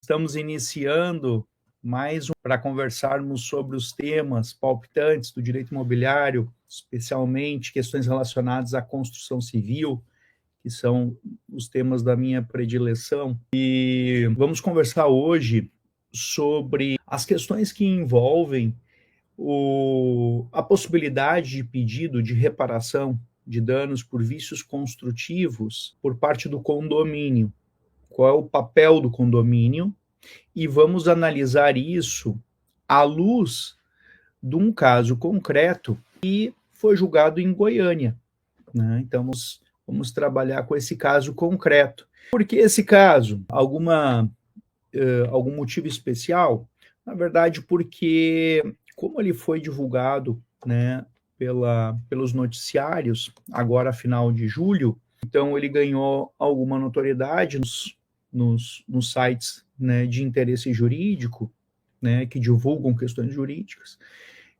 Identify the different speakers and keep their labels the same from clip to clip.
Speaker 1: Estamos iniciando mais um para conversarmos sobre os temas palpitantes do direito imobiliário, especialmente questões relacionadas à construção civil, que são os temas da minha predileção. E vamos conversar hoje sobre as questões que envolvem a possibilidade de pedido de reparação de danos por vícios construtivos por parte do condomínio. Qual é o papel do condomínio? E vamos analisar isso à luz de um caso concreto que foi julgado em Goiânia, né? Então, vamos trabalhar com esse caso concreto. Por que esse caso? Algum motivo especial? Na verdade, porque como ele foi divulgado, né, pelos noticiários, agora final de julho, então ele ganhou alguma notoriedade nos sites, né, de interesse jurídico, né, que divulgam questões jurídicas.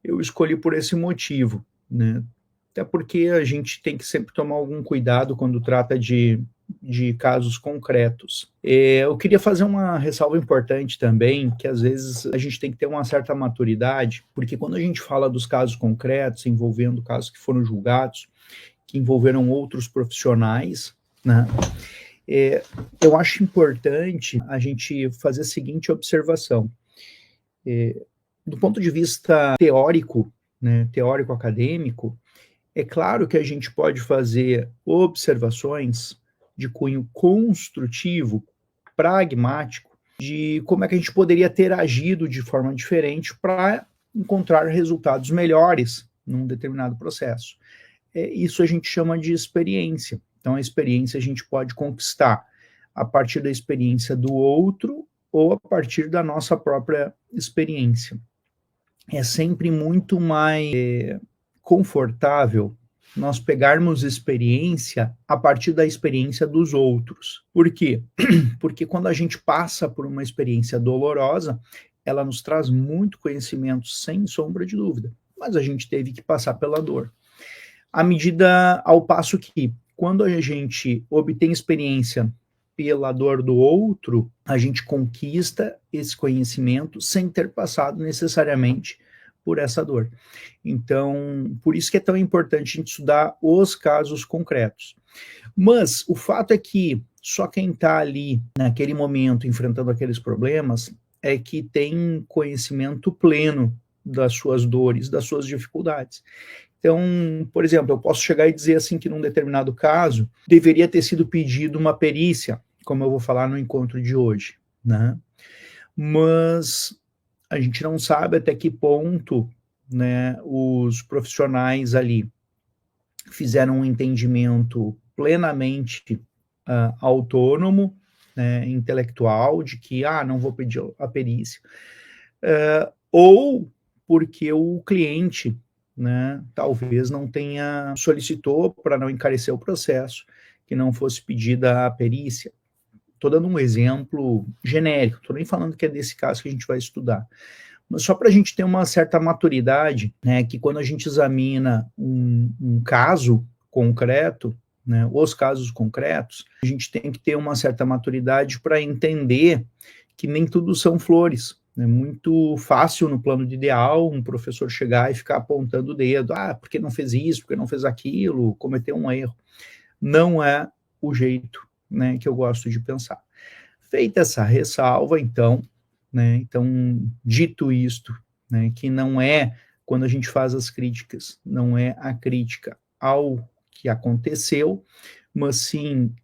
Speaker 1: Eu escolhi por esse motivo, né? Até porque a gente tem que sempre tomar algum cuidado quando trata de casos concretos. Eu queria fazer uma ressalva importante também, que às vezes a gente tem que ter uma certa maturidade, porque quando a gente fala dos casos concretos, envolvendo casos que foram julgados, que envolveram outros profissionais, né, eu acho importante a gente fazer a seguinte observação. Do ponto de vista teórico, né, teórico-acadêmico, é claro que a gente pode fazer observações de cunho construtivo, pragmático, de como é que a gente poderia ter agido de forma diferente para encontrar resultados melhores num determinado processo. Isso a gente chama de experiência. Então, a experiência a gente pode conquistar a partir da experiência do outro ou a partir da nossa própria experiência. É sempre muito mais confortável nós pegarmos experiência a partir da experiência dos outros. Por quê? Porque quando a gente passa por uma experiência dolorosa, ela nos traz muito conhecimento, sem sombra de dúvida, mas a gente teve que passar pela dor. Ao passo que, quando a gente obtém experiência pela dor do outro, a gente conquista esse conhecimento sem ter passado necessariamente por essa dor. Então, por isso que é tão importante a gente estudar os casos concretos. Mas o fato é que só quem está ali, naquele momento, enfrentando aqueles problemas, é que tem conhecimento pleno das suas dores, das suas dificuldades. Então, por exemplo, eu posso chegar e dizer assim que num determinado caso deveria ter sido pedido uma perícia, como eu vou falar no encontro de hoje, né? Mas a gente não sabe até que ponto, né, os profissionais ali fizeram um entendimento plenamente autônomo, né, intelectual, de que, não vou pedir a perícia, ou porque o cliente, né, talvez não solicitou para não encarecer o processo, que não fosse pedida a perícia. Estou dando um exemplo genérico, estou nem falando que é desse caso que a gente vai estudar, mas só para a gente ter uma certa maturidade, né, que quando a gente examina um caso concreto, né, os casos concretos, a gente tem que ter uma certa maturidade para entender que nem tudo são flores. É muito fácil no plano de ideal um professor chegar e ficar apontando o dedo, por que não fez isso, por que não fez aquilo, cometeu um erro. Não é o jeito, né, que eu gosto de pensar. Feita essa ressalva, então, dito isto, né, que não é, quando a gente faz as críticas, não é a crítica ao que aconteceu, mas sim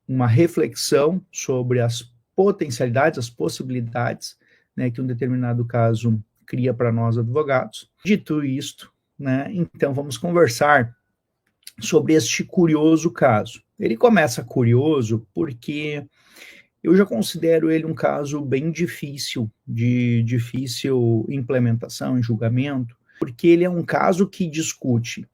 Speaker 1: uma reflexão sobre as potencialidades, as possibilidades, né, que um determinado caso cria para nós advogados. Dito isto, né, então vamos conversar sobre este curioso caso. Ele começa curioso porque eu já considero ele um caso bem difícil, de difícil implementação e julgamento, porque ele é um caso que discute,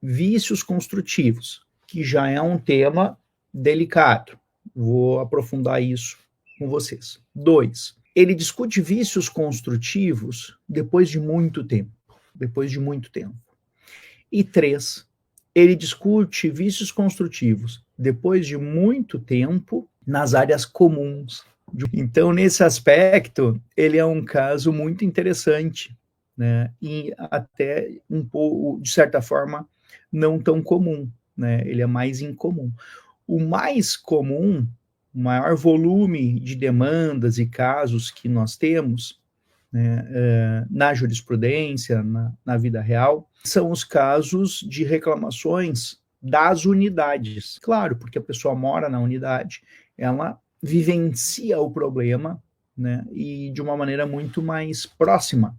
Speaker 1: vícios construtivos, que já é um tema delicado. Vou aprofundar isso com vocês. 2, ele discute vícios construtivos depois de muito tempo. E 3, ele discute vícios construtivos depois de muito tempo nas áreas comuns. Então, nesse aspecto, ele é um caso muito interessante, né? E até um pouco, de certa forma, não tão comum, né? Ele é mais incomum. O mais comum, o maior volume de demandas e casos que nós temos, né, na jurisprudência, na vida real, são os casos de reclamações das unidades. Claro, porque a pessoa mora na unidade, ela vivencia o problema, né, e de uma maneira muito mais próxima,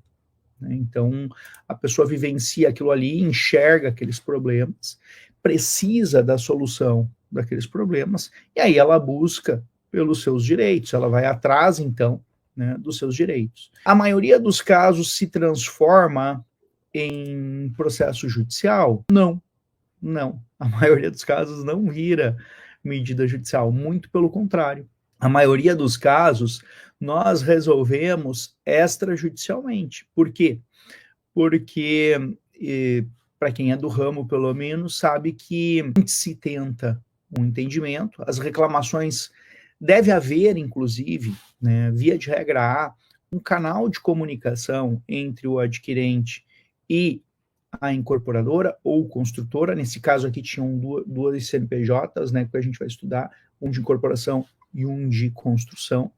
Speaker 1: né? Então, a pessoa vivencia aquilo ali, enxerga aqueles problemas, precisa da solução daqueles problemas, e aí ela busca pelos seus direitos, ela vai atrás, então, né, dos seus direitos. A maioria dos casos se transforma em processo judicial? Não, não. A maioria dos casos não vira medida judicial, muito pelo contrário. A maioria dos casos nós resolvemos extrajudicialmente. Por quê? Porque, para quem é do ramo, pelo menos, sabe que se tenta um entendimento, as reclamações deve haver, inclusive, né, via de regra A, um canal de comunicação entre o adquirente e a incorporadora ou construtora. Nesse caso aqui tinham duas CNPJs, né, que a gente vai estudar, um de incorporação e um de construção.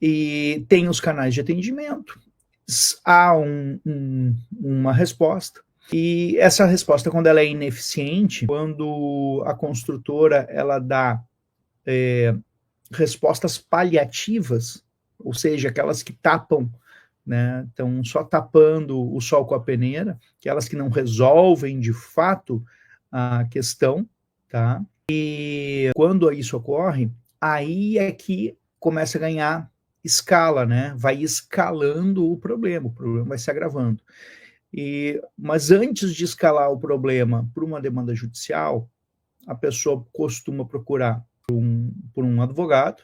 Speaker 1: E tem os canais de atendimento, há uma resposta, e essa resposta, quando ela é ineficiente, quando a construtora ela dá respostas paliativas, ou seja, aquelas que tapam, né, estão só tapando o sol com a peneira, aquelas que não resolvem de fato a questão, tá? E quando isso ocorre, aí é que começa a ganhar escala, né? Vai escalando o problema vai se agravando. Mas antes de escalar o problema por uma demanda judicial, a pessoa costuma procurar por um advogado.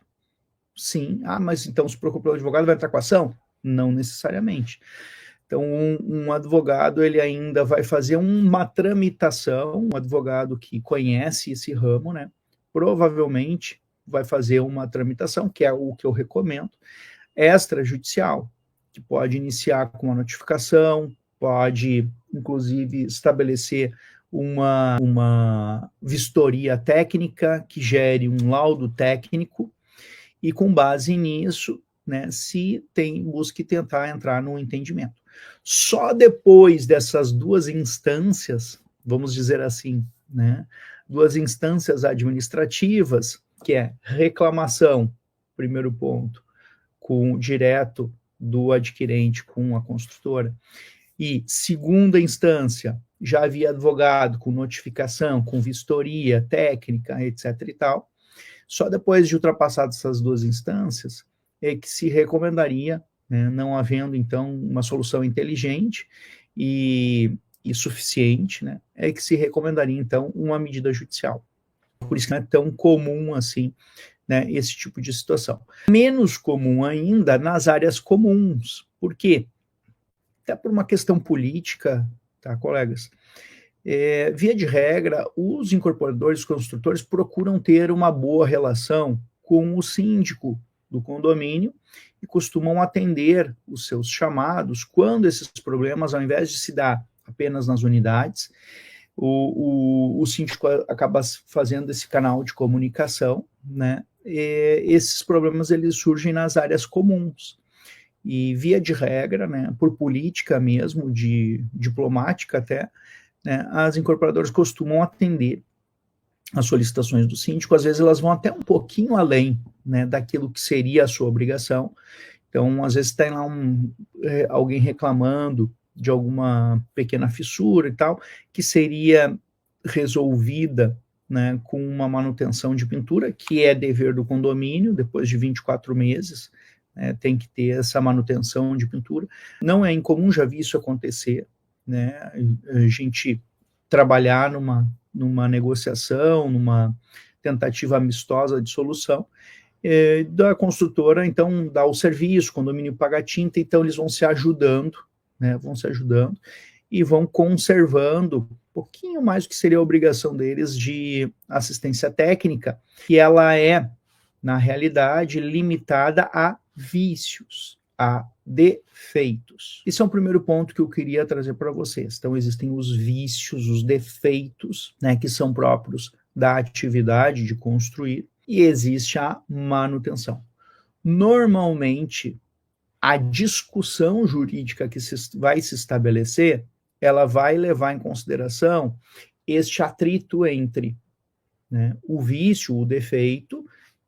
Speaker 1: Sim, mas então se procura pelo advogado vai entrar com a ação? Não necessariamente. Então, um advogado, ele ainda vai fazer uma tramitação, um advogado que conhece esse ramo, né? Provavelmente vai fazer uma tramitação, que é o que eu recomendo, extrajudicial, que pode iniciar com uma notificação, pode, inclusive, estabelecer uma vistoria técnica que gere um laudo técnico, e com base nisso, né, busque tentar entrar no entendimento. Só depois dessas duas instâncias, vamos dizer assim, né, duas instâncias administrativas, que é reclamação, primeiro ponto, direto do adquirente com a construtora, e segunda instância, já havia advogado com notificação, com vistoria técnica, etc. e tal. Só depois de ultrapassar essas duas instâncias é que se recomendaria, né, não havendo, então, uma solução inteligente e suficiente, né, é que se recomendaria, então, uma medida judicial. Por isso que não é tão comum assim, né, esse tipo de situação. Menos comum ainda nas áreas comuns. Por quê? Até por uma questão política, tá, colegas? Via de regra, os incorporadores, construtores procuram ter uma boa relação com o síndico do condomínio e costumam atender os seus chamados quando esses problemas, ao invés de se dar apenas nas unidades, o síndico acaba fazendo esse canal de comunicação, né? Esses problemas eles surgem nas áreas comuns. E via de regra, né, por política mesmo, diplomática até, né, as incorporadoras costumam atender as solicitações do síndico, às vezes elas vão até um pouquinho além, né, daquilo que seria a sua obrigação. Então, às vezes tem lá alguém reclamando de alguma pequena fissura e tal, que seria resolvida, né, com uma manutenção de pintura, que é dever do condomínio, depois de 24 meses, tem que ter essa manutenção de pintura. Não é incomum, já vi isso acontecer, né, a gente trabalhar numa negociação, numa tentativa amistosa de solução, da construtora, então, dá o serviço, o condomínio paga a tinta, então eles vão se ajudando, né, e vão conservando um pouquinho mais do que seria a obrigação deles de assistência técnica, que ela é na realidade, limitada a vícios, a defeitos. Esse é o primeiro ponto que eu queria trazer para vocês. Então, existem os vícios, os defeitos, né, que são próprios da atividade de construir, e existe a manutenção. Normalmente, a discussão jurídica que vai se estabelecer, ela vai levar em consideração este atrito entre, né, o vício, o defeito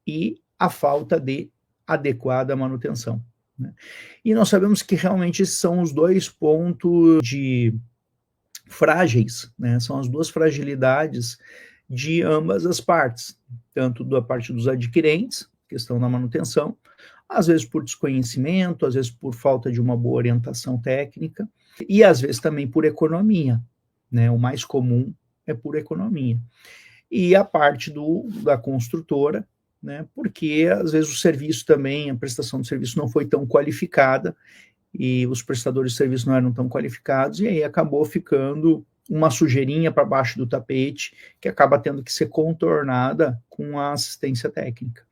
Speaker 1: e a falta de adequada manutenção, né? E nós sabemos que realmente esses são os dois pontos frágeis, né? São as duas fragilidades de ambas as partes, tanto da parte dos adquirentes, questão da manutenção, às vezes por desconhecimento, às vezes por falta de uma boa orientação técnica, e às vezes também por economia, né? O mais comum é por economia. E a parte da construtora, né? Porque às vezes o serviço também, a prestação de serviço não foi tão qualificada, e os prestadores de serviço não eram tão qualificados, e aí acabou ficando uma sujeirinha para baixo do tapete, que acaba tendo que ser contornada com a assistência técnica.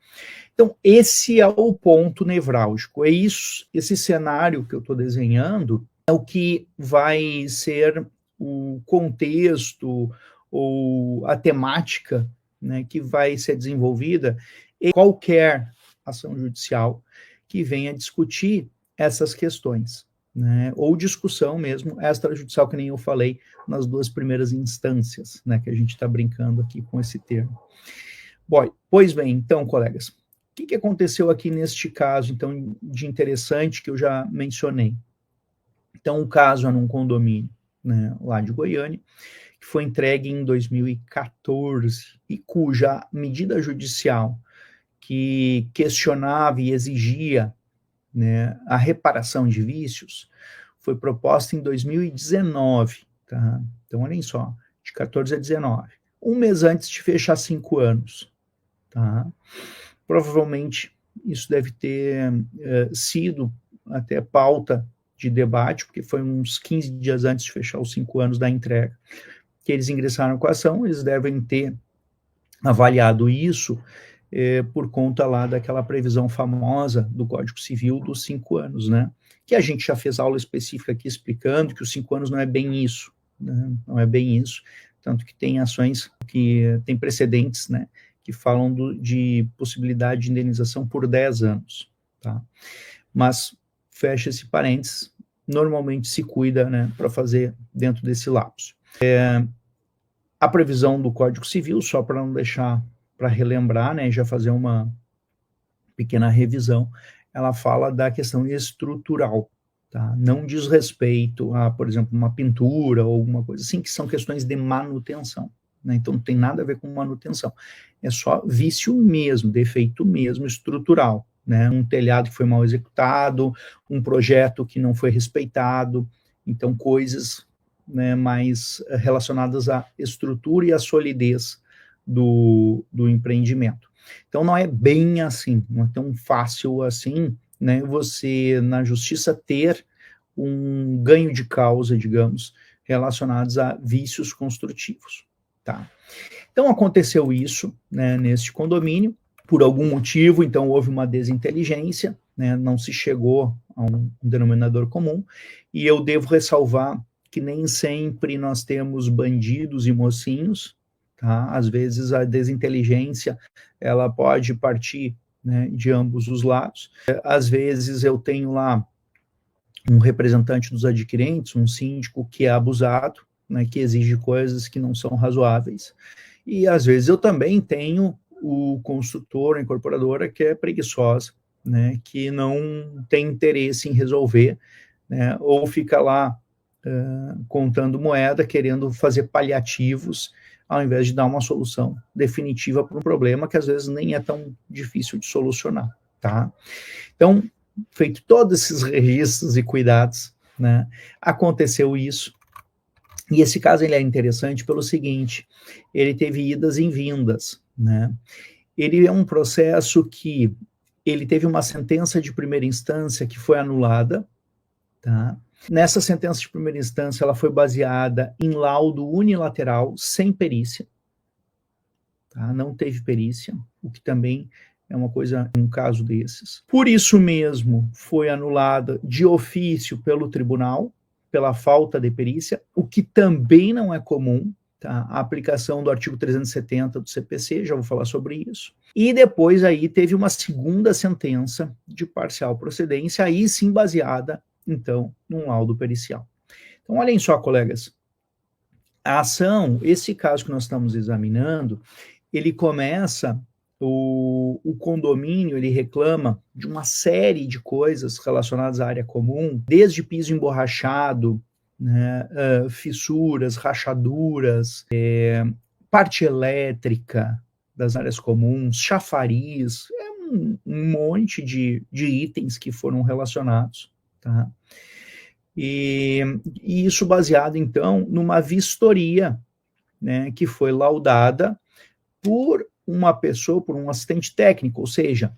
Speaker 1: Então, esse é o ponto nevrálgico, é isso, esse cenário que eu estou desenhando é o que vai ser o contexto ou a temática, né, que vai ser desenvolvida em qualquer ação judicial que venha discutir essas questões, né, ou discussão mesmo extrajudicial, que nem eu falei nas duas primeiras instâncias, né, que a gente está brincando aqui com esse termo. Bom, pois bem, então, colegas, o que aconteceu aqui neste caso, então, de interessante que eu já mencionei? Então, o caso é num condomínio, né, lá de Goiânia, que foi entregue em 2014 e cuja medida judicial que questionava e exigia, né, a reparação de vícios foi proposta em 2019, tá? Então, olhem só, de 14 a 19, um mês antes de fechar 5 anos, tá? Provavelmente isso deve ter sido até pauta de debate, porque foi uns 15 dias antes de fechar os 5 anos da entrega que eles ingressaram com a ação. Eles devem ter avaliado isso por conta lá daquela previsão famosa do Código Civil dos 5 anos, né? Que a gente já fez aula específica aqui explicando que os 5 anos não é bem isso, né? Não é bem isso, tanto que tem ações que tem precedentes, né, que falam de possibilidade de indenização por 10 anos, tá? Mas, fecha esse parênteses, normalmente se cuida, né, para fazer dentro desse lapso. A previsão do Código Civil, só para não deixar, para relembrar, né, já fazer uma pequena revisão, ela fala da questão estrutural, tá? Não diz respeito a, por exemplo, uma pintura ou alguma coisa assim, que são questões de manutenção, né? Então não tem nada a ver com manutenção, é só vício mesmo, defeito mesmo, estrutural, né? Um telhado que foi mal executado, um projeto que não foi respeitado, então coisas, né, mais relacionadas à estrutura e à solidez do empreendimento. Então não é bem assim, não é tão fácil assim, né, você na justiça ter um ganho de causa, digamos, relacionados a vícios construtivos, tá? Então aconteceu isso, né, neste condomínio, por algum motivo, então houve uma desinteligência, né, não se chegou a um denominador comum, e eu devo ressalvar que nem sempre nós temos bandidos e mocinhos, tá? Às vezes a desinteligência, ela pode partir, né, de ambos os lados. Às vezes eu tenho lá um representante dos adquirentes, um síndico que é abusado, né, que exige coisas que não são razoáveis. E às vezes eu também tenho o construtor, a incorporadora, que é preguiçosa, né, que não tem interesse em resolver, né, ou fica lá contando moeda, querendo fazer paliativos, ao invés de dar uma solução definitiva para um problema que às vezes nem é tão difícil de solucionar, tá? Então, feito todos esses registros e cuidados, né, aconteceu isso. E esse caso ele é interessante pelo seguinte, ele teve idas e vindas, né? Ele é um processo que ele teve uma sentença de primeira instância que foi anulada, tá? Nessa sentença de primeira instância, ela foi baseada em laudo unilateral, sem perícia, tá? Não teve perícia, o que também É uma coisa, um caso desses. Por isso mesmo, foi anulada de ofício pelo tribunal, pela falta de perícia, o que também não é comum, tá? A aplicação do artigo 370 do CPC, já vou falar sobre isso. E depois aí teve uma segunda sentença de parcial procedência, aí sim baseada, então, num laudo pericial. Então, olhem só, colegas, a ação, esse caso que nós estamos examinando, ele começa, o condomínio, ele reclama de uma série de coisas relacionadas à área comum, desde piso emborrachado, né, fissuras, rachaduras, parte elétrica das áreas comuns, chafariz, um monte de itens que foram relacionados, tá? E isso baseado, então, numa vistoria, né, que foi laudada por uma pessoa, por um assistente técnico, ou seja,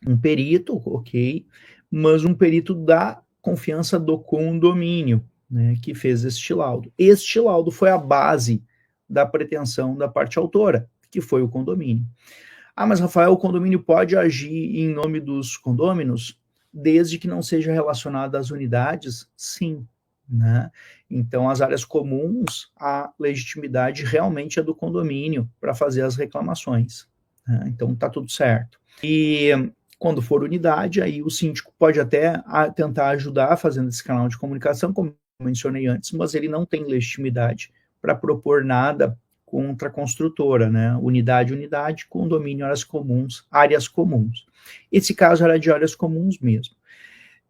Speaker 1: um perito, ok, mas um perito da confiança do condomínio, né, que fez este laudo. Este laudo foi a base da pretensão da parte autora, que foi o condomínio. Ah, mas Rafael, o condomínio pode agir em nome dos condôminos, desde que não seja relacionado às unidades? Sim, né? Então, as áreas comuns, a legitimidade realmente é do condomínio para fazer as reclamações, né? Então, tá tudo certo. E quando for unidade, aí o síndico pode até tentar ajudar fazendo esse canal de comunicação, como eu mencionei antes, mas ele não tem legitimidade para propor nada contra a construtora, né? Unidade, condomínio, áreas comuns. Esse caso era de áreas comuns mesmo.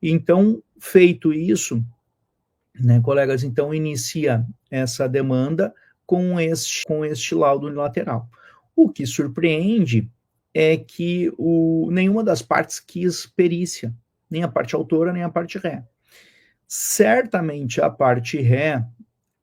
Speaker 1: Então, feito isso, né, colegas, então inicia essa demanda com este laudo unilateral. O que surpreende é que nenhuma das partes quis perícia, nem a parte autora, nem a parte ré. Certamente a parte ré,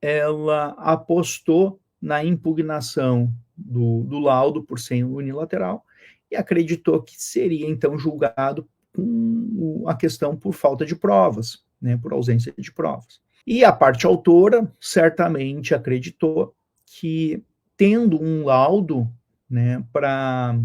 Speaker 1: ela apostou na impugnação do laudo por ser unilateral e acreditou que seria então julgado com a questão por falta de provas, né, por ausência de provas. E a parte autora certamente acreditou que, tendo um laudo, né, para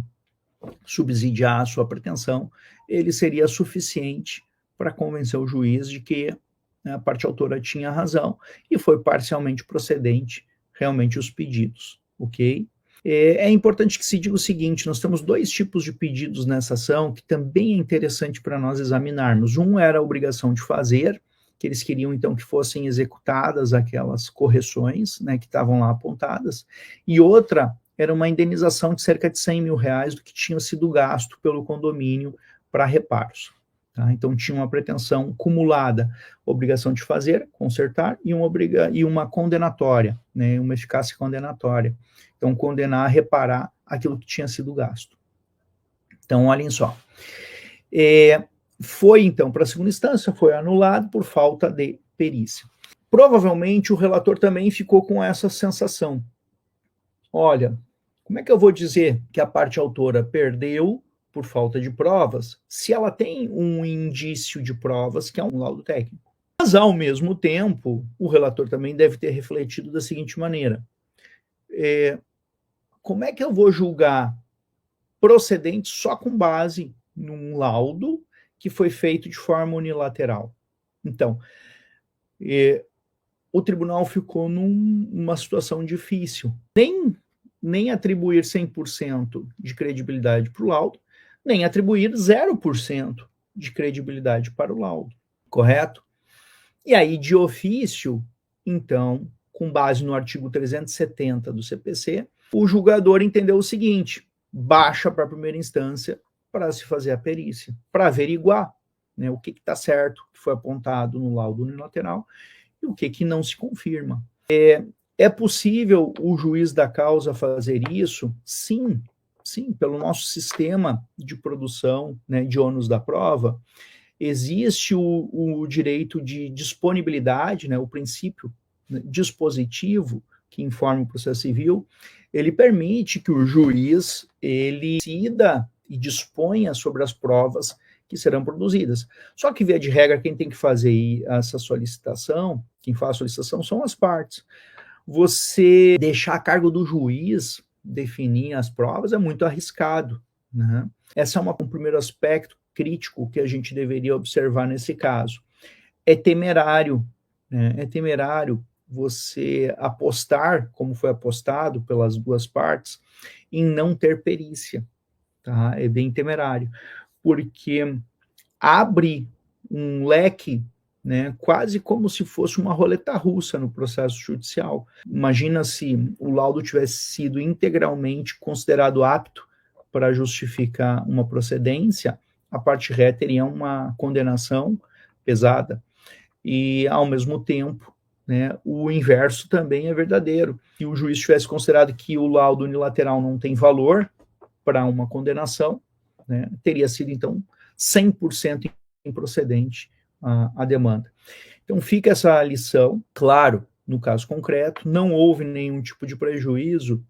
Speaker 1: subsidiar a sua pretensão, ele seria suficiente para convencer o juiz de que a parte autora tinha razão e foi parcialmente procedente realmente os pedidos, ok? É importante que se diga o seguinte, nós temos dois tipos de pedidos nessa ação que também é interessante para nós examinarmos. Um era a obrigação de fazer, que eles queriam então que fossem executadas aquelas correções, né, que estavam lá apontadas, e outra era uma indenização de cerca de R$100 mil do que tinha sido gasto pelo condomínio para reparos. Tá? Então tinha uma pretensão cumulada, obrigação de fazer, consertar, e uma condenatória, né, uma eficácia condenatória. Então condenar a reparar aquilo que tinha sido gasto. Então olhem só. Foi então para a segunda instância, foi anulado por falta de perícia. Provavelmente o relator também ficou com essa sensação. Olha, como é que eu vou dizer que a parte autora perdeu por falta de provas, se ela tem um indício de provas, que é um laudo técnico? Mas, ao mesmo tempo, o relator também deve ter refletido da seguinte maneira: como é que eu vou julgar procedente só com base num laudo que foi feito de forma unilateral? Então, o tribunal ficou numa situação difícil. Nem atribuir 100% de credibilidade para o laudo, nem atribuir 0% de credibilidade para o laudo, correto? E aí, de ofício, então, com base no artigo 370 do CPC, o julgador entendeu o seguinte: baixa para a primeira instância para se fazer a perícia, para averiguar, né, o que está certo, que foi apontado no laudo unilateral, e o que não se confirma. É possível o juiz da causa fazer isso? Sim, pelo nosso sistema de produção, né, de ônus da prova, existe o direito de disponibilidade, né, o princípio, né, dispositivo que informa o processo civil, ele permite que o juiz ele decida e disponha sobre as provas que serão produzidas. Só que, via de regra, quem tem que fazer essa solicitação, quem faz a solicitação são as partes. Você deixar a cargo do juiz definir as provas é muito arriscado, né? Esse é um primeiro aspecto crítico que a gente deveria observar nesse caso. É temerário, né? É temerário você apostar, como foi apostado pelas duas partes, em não ter perícia, tá? É bem temerário, porque abre um leque, né, quase como se fosse uma roleta russa no processo judicial. Imagina se o laudo tivesse sido integralmente considerado apto para justificar uma procedência, a parte ré teria uma condenação pesada. E, ao mesmo tempo, né, o inverso também é verdadeiro. Se o juiz tivesse considerado que o laudo unilateral não tem valor para uma condenação, né, teria sido, então, 100% improcedente a demanda. Então, fica essa lição. Claro, no caso concreto, não houve nenhum tipo de prejuízo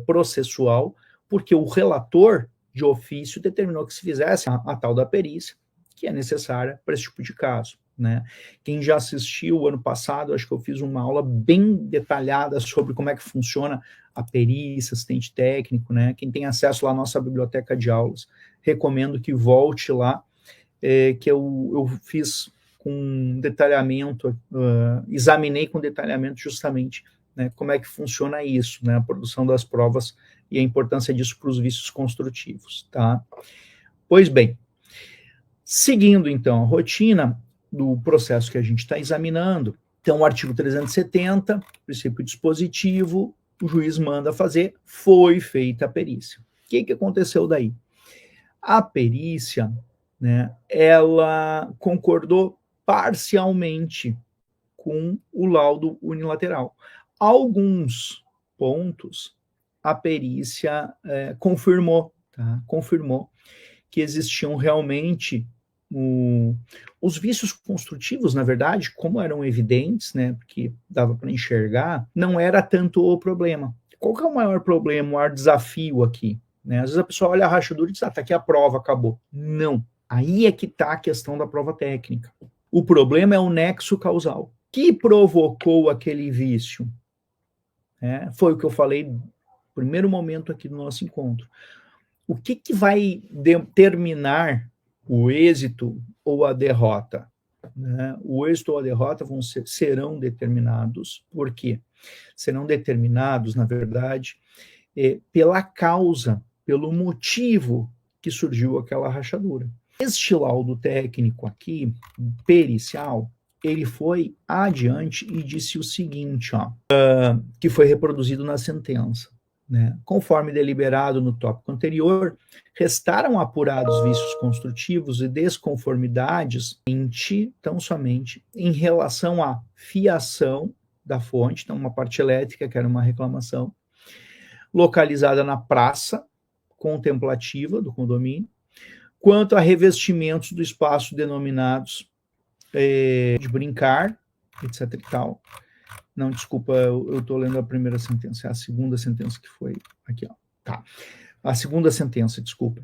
Speaker 1: processual, porque o relator de ofício determinou que se fizesse a tal da perícia, que é necessária para esse tipo de caso, né? Quem já assistiu ano passado, acho que eu fiz uma aula bem detalhada sobre como é que funciona a perícia, assistente técnico, né? Quem tem acesso lá à nossa biblioteca de aulas, recomendo que volte lá, que eu fiz com detalhamento, examinei com detalhamento justamente, né, como é que funciona isso, né, a produção das provas e a importância disso para os vícios construtivos, tá? Pois bem, seguindo então a rotina do processo que a gente está examinando, então o artigo 370, princípio dispositivo, o juiz manda fazer, foi feita a perícia. O que aconteceu daí? A perícia, né, ela concordou parcialmente com o laudo unilateral. Alguns pontos a perícia confirmou, tá? Confirmou que existiam realmente os vícios construtivos, na verdade, como eram evidentes, né, porque dava para enxergar, não era tanto o problema. Qual que é o maior problema, o maior desafio aqui? Né? Às vezes a pessoa olha a rachadura e diz, tá aqui a prova, acabou. Não. Aí é que está a questão da prova técnica. O problema é o nexo causal. Que provocou aquele vício? Foi o que eu falei no primeiro momento aqui do nosso encontro. O que vai determinar o êxito ou a derrota? Né? O êxito ou a derrota serão determinados. Por quê? Serão determinados, na verdade, pela causa, pelo motivo que surgiu aquela rachadura. Este laudo técnico aqui, pericial, ele foi adiante e disse o seguinte, que foi reproduzido na sentença. Né? Conforme deliberado no tópico anterior, restaram apurados vícios construtivos e desconformidades, tão somente em relação à fiação da fonte, então uma parte elétrica, que era uma reclamação, localizada na praça contemplativa do condomínio, quanto a revestimentos do espaço denominados de brincar, etc e tal. Não, desculpa, eu estou lendo a primeira sentença, é a segunda sentença que foi aqui, ó. Tá. A segunda sentença, desculpa.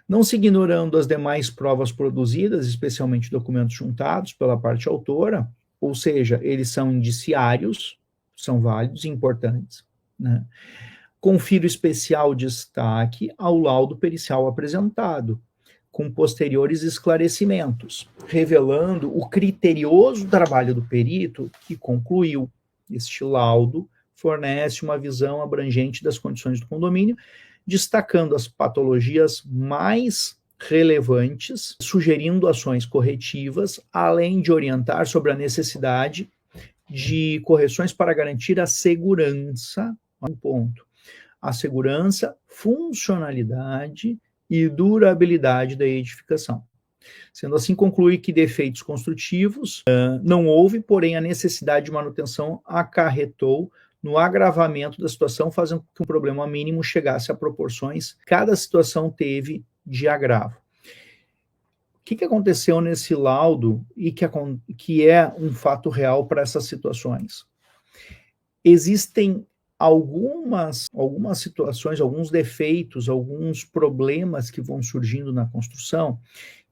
Speaker 1: Não se ignorando as demais provas produzidas, especialmente documentos juntados pela parte autora, ou seja, eles são indiciários, são válidos e importantes, né? Confiro especial destaque ao laudo pericial apresentado, com posteriores esclarecimentos, revelando o criterioso trabalho do perito que concluiu. Este laudo fornece uma visão abrangente das condições do condomínio, destacando as patologias mais relevantes, sugerindo ações corretivas, além de orientar sobre a necessidade de correções para garantir a segurança, um ponto, a segurança, funcionalidade e durabilidade da edificação. Sendo assim, conclui que defeitos construtivos não houve, porém a necessidade de manutenção acarretou no agravamento da situação, fazendo com que o problema mínimo chegasse a proporções que cada situação teve de agravo. O que aconteceu nesse laudo e que é um fato real para essas situações? Existem algumas situações, alguns defeitos, alguns problemas que vão surgindo na construção,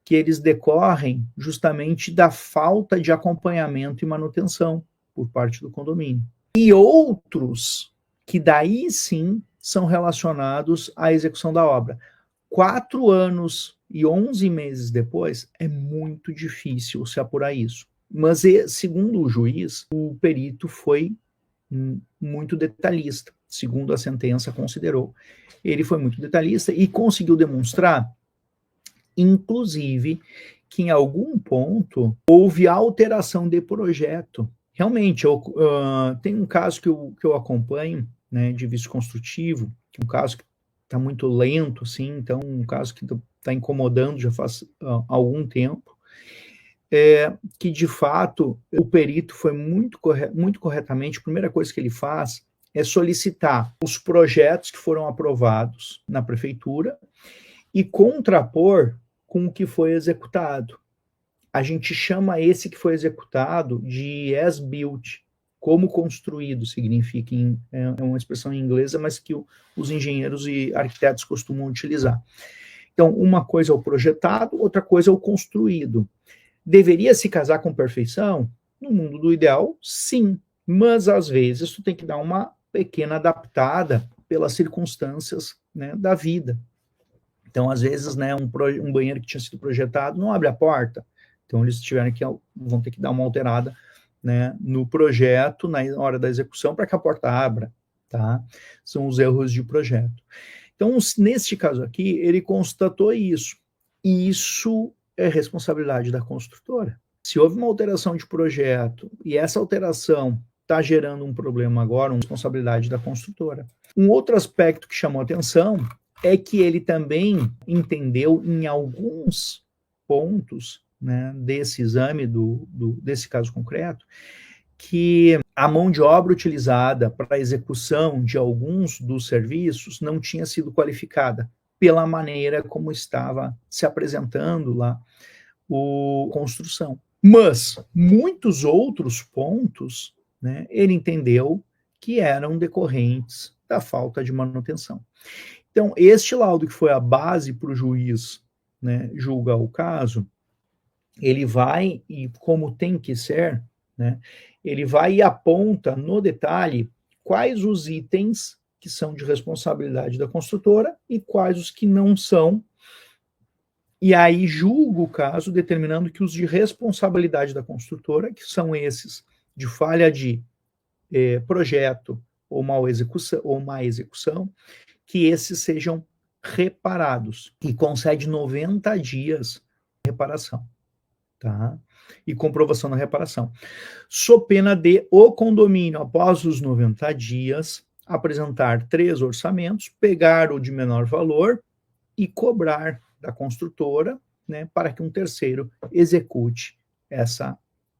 Speaker 1: que eles decorrem justamente da falta de acompanhamento e manutenção por parte do condomínio. E outros que daí sim são relacionados à execução da obra. 4 anos e 11 meses depois, é muito difícil se apurar isso. Mas, segundo o juiz, o perito foi muito detalhista, segundo a sentença considerou. Ele foi muito detalhista e conseguiu demonstrar, inclusive, que em algum ponto houve alteração de projeto. Realmente, tem um caso que eu acompanho, né, de vício construtivo, um caso que está muito lento, assim, então um caso que está incomodando já faz algum tempo, que de fato o perito foi muito corretamente, a primeira coisa que ele faz é solicitar os projetos que foram aprovados na prefeitura e contrapor com o que foi executado. A gente chama esse que foi executado de as-built, como construído significa, é uma expressão em inglesa, mas que os engenheiros e arquitetos costumam utilizar. Então, uma coisa é o projetado, outra coisa é o construído. Deveria se casar com perfeição? No mundo do ideal, sim, mas às vezes tu tem que dar uma pequena adaptada pelas circunstâncias, né, da vida. Então, às vezes, né, um banheiro que tinha sido projetado não abre a porta, então eles vão ter que dar uma alterada, né, no projeto, na hora da execução, para que a porta abra, tá? São os erros de projeto. Então, neste caso aqui, ele constatou isso. Isso é responsabilidade da construtora. Se houve uma alteração de projeto e essa alteração está gerando um problema agora, uma responsabilidade da construtora. Um outro aspecto que chamou atenção é que ele também entendeu em alguns pontos, né, desse exame, desse caso concreto, que a mão de obra utilizada para a execução de alguns dos serviços não tinha sido qualificada pela maneira como estava se apresentando lá a construção. Mas muitos outros pontos, né, ele entendeu que eram decorrentes da falta de manutenção. Então, este laudo que foi a base para o juiz, né, julgar o caso, ele vai, e como tem que ser, né, ele vai e aponta no detalhe quais os itens que são de responsabilidade da construtora e quais os que não são, e aí julga o caso determinando que os de responsabilidade da construtora, que são esses de falha de projeto ou má execução, que esses sejam reparados e concede 90 dias de reparação, tá? E comprovação da reparação. Sob pena de o condomínio, após os 90 dias, apresentar 3 orçamentos, pegar o de menor valor e cobrar da construtora, né, para que um terceiro execute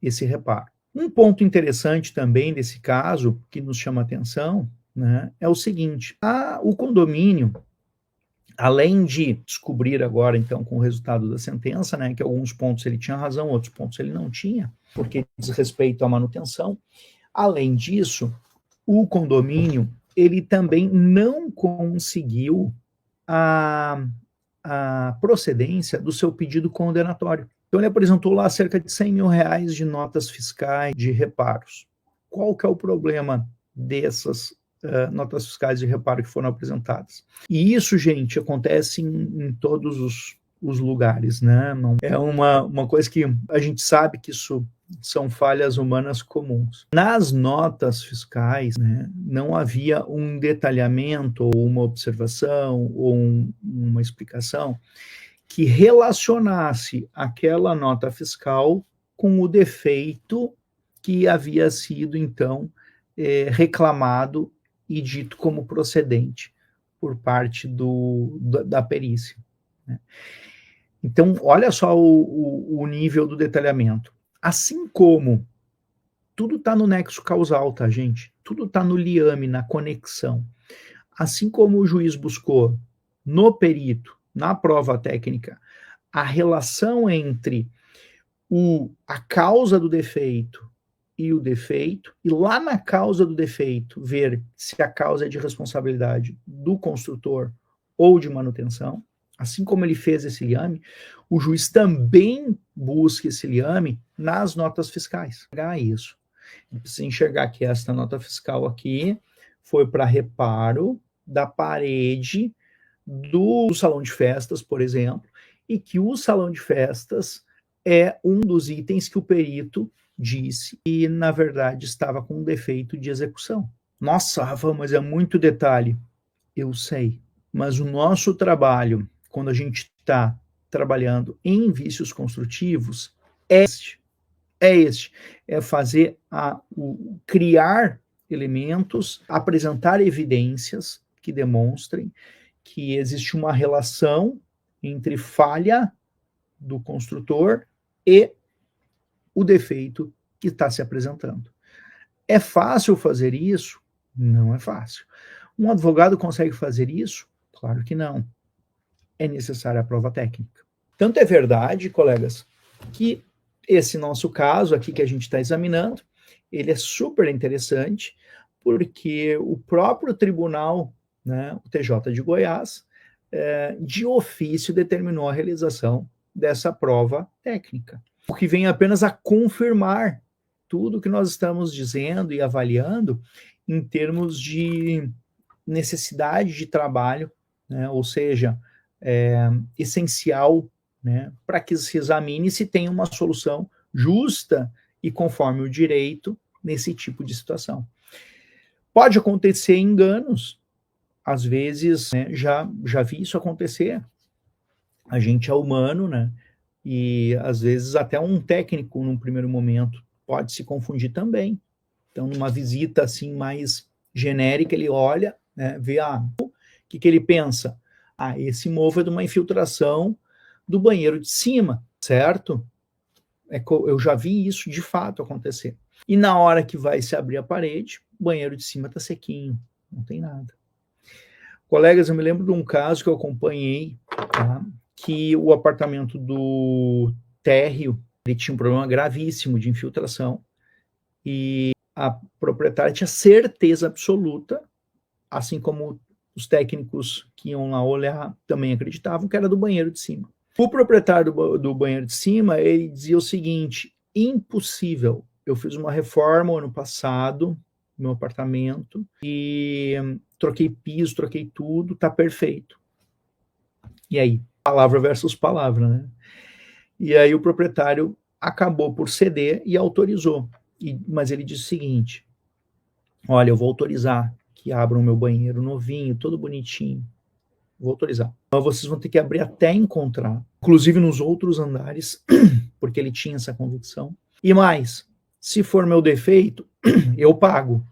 Speaker 1: esse reparo. Um ponto interessante também desse caso, que nos chama atenção, né, é o seguinte: o condomínio, além de descobrir agora, então, com o resultado da sentença, né, que alguns pontos ele tinha razão, outros pontos ele não tinha, porque diz respeito à manutenção, além disso, o condomínio, ele também não conseguiu a procedência do seu pedido condenatório. Então, ele apresentou lá cerca de R$100 mil de notas fiscais de reparos. Qual que é o problema dessas notas fiscais de reparo que foram apresentadas? E isso, gente, acontece em todos os lugares, né? Não, é uma coisa que a gente sabe que isso são falhas humanas comuns. Nas notas fiscais, né, não havia um detalhamento, ou uma observação, ou uma explicação que relacionasse aquela nota fiscal com o defeito que havia sido, então, reclamado e dito como procedente por parte da perícia, né? Então, olha só o nível do detalhamento. Assim como tudo está no nexo causal, tá, gente? Tudo está no liame, na conexão. Assim como o juiz buscou no perito, na prova técnica, a relação entre a causa do defeito e o defeito, e lá na causa do defeito, ver se a causa é de responsabilidade do construtor ou de manutenção. Assim como ele fez esse liame, o juiz também busca esse liame nas notas fiscais. Isso. Ele precisa enxergar que esta nota fiscal aqui foi para reparo da parede do salão de festas, por exemplo, e que o salão de festas é um dos itens que o perito disse e, na verdade, estava com um defeito de execução. Nossa, Rafa, mas é muito detalhe. Eu sei, mas o nosso trabalho, quando a gente está trabalhando em vícios construtivos, é este, é fazer criar elementos, apresentar evidências que demonstrem que existe uma relação entre falha do construtor e o defeito que está se apresentando. É fácil fazer isso? Não é fácil. Um advogado consegue fazer isso? Claro que não. É necessária a prova técnica. Tanto é verdade, colegas, que esse nosso caso aqui que a gente está examinando, ele é super interessante, porque o próprio tribunal, né, o TJ de Goiás, de ofício determinou a realização dessa prova técnica, o que vem apenas a confirmar tudo que nós estamos dizendo e avaliando em termos de necessidade de trabalho, né, ou seja, essencial, né, para que se examine se tem uma solução justa e conforme o direito nesse tipo de situação. Pode acontecer enganos, às vezes, né, já vi isso acontecer. A gente é humano, né? E às vezes até um técnico, num primeiro momento, pode se confundir também. Então, numa visita assim mais genérica, ele olha, né, vê o que ele pensa. Esse mofo é de uma infiltração do banheiro de cima, certo? Eu já vi isso de fato acontecer. E na hora que vai se abrir a parede, o banheiro de cima está sequinho, não tem nada. Colegas, eu me lembro de um caso que eu acompanhei, tá? Que o apartamento do térreo, ele tinha um problema gravíssimo de infiltração e a proprietária tinha certeza absoluta, assim como os técnicos que iam lá olhar também acreditavam que era do banheiro de cima. O proprietário do banheiro de cima, ele dizia o seguinte: impossível, eu fiz uma reforma ano passado no meu apartamento e troquei piso, troquei tudo, tá perfeito. E aí, palavra versus palavra, né? E aí o proprietário acabou por ceder e autorizou. Mas ele disse o seguinte: olha, eu vou autorizar que abram o meu banheiro novinho, todo bonitinho. Vou autorizar. Mas vocês vão ter que abrir até encontrar, inclusive nos outros andares, porque ele tinha essa convicção. E mais, se for meu defeito, eu pago.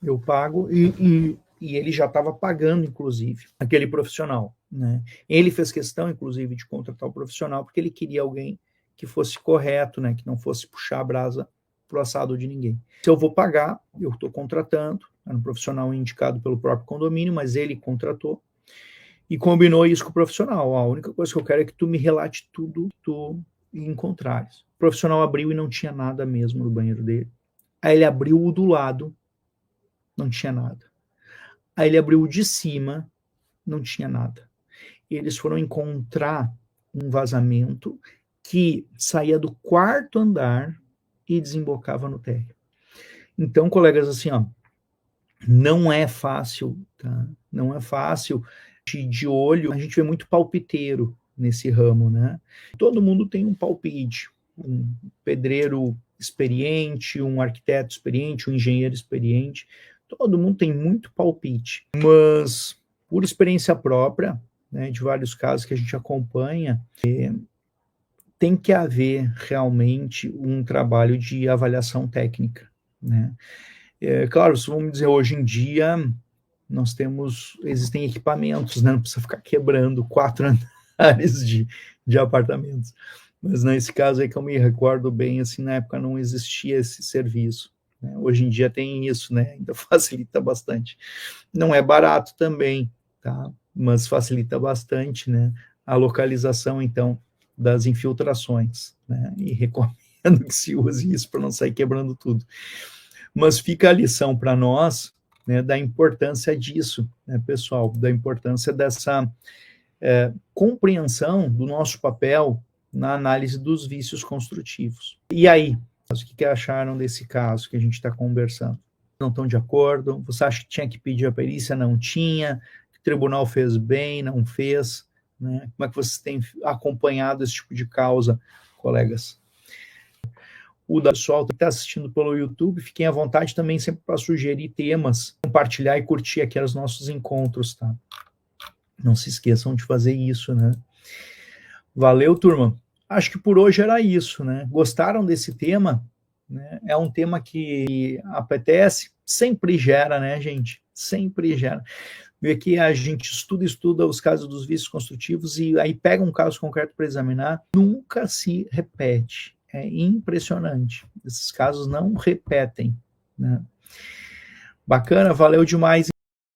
Speaker 1: Eu pago e ele já estava pagando, inclusive, aquele profissional, né? Ele fez questão, inclusive, de contratar o profissional porque ele queria alguém que fosse correto, né? Que não fosse puxar a brasa pro assado de ninguém. Se eu vou pagar, eu estou contratando, era um profissional indicado pelo próprio condomínio, mas ele contratou e combinou isso com o profissional. A única coisa que eu quero é que tu me relate tudo que tu encontrares. O profissional abriu e não tinha nada mesmo no banheiro dele. Aí ele abriu o do lado, não tinha nada. Aí ele abriu o de cima, não tinha nada. E eles foram encontrar um vazamento que saía do quarto andar e desembocava no térreo. Então, colegas, assim, ó, não é fácil, tá? Não é fácil. De olho, a gente vê muito palpiteiro nesse ramo, né? Todo mundo tem um palpite, um pedreiro experiente, um arquiteto experiente, um engenheiro experiente, todo mundo tem muito palpite, mas por experiência própria, né, de vários casos que a gente acompanha, tem que haver realmente um trabalho de avaliação técnica, né? Claro, se vamos dizer hoje em dia, existem equipamentos, né? Não precisa ficar quebrando 4 andares de apartamentos. Mas nesse caso aí que eu me recordo bem, assim, na época não existia esse serviço, né? Hoje em dia tem isso, né? Ainda facilita bastante. Não é barato também, tá? Mas facilita bastante, né? A localização, então, das infiltrações, né? E recomendo que se use isso para não sair quebrando tudo. Mas fica a lição para nós, né, da importância disso, né, pessoal, da importância dessa compreensão do nosso papel na análise dos vícios construtivos. E aí, o que acharam desse caso que a gente está conversando? Não estão de acordo? Você acha que tinha que pedir a perícia? Não tinha? o tribunal fez bem, não fez, né? Como é que vocês têm acompanhado esse tipo de causa, colegas? O pessoal que está assistindo pelo YouTube, fiquem à vontade também sempre para sugerir temas, compartilhar e curtir aqui os nossos encontros, tá? Não se esqueçam de fazer isso, né? Valeu, turma. Acho que por hoje era isso, né? Gostaram desse tema? Né? É um tema que apetece, sempre gera, né, gente? Sempre gera. Vê que a gente estuda os casos dos vícios construtivos e aí pega um caso concreto para examinar, nunca se repete. É impressionante. Esses casos não repetem, né? Bacana, valeu demais.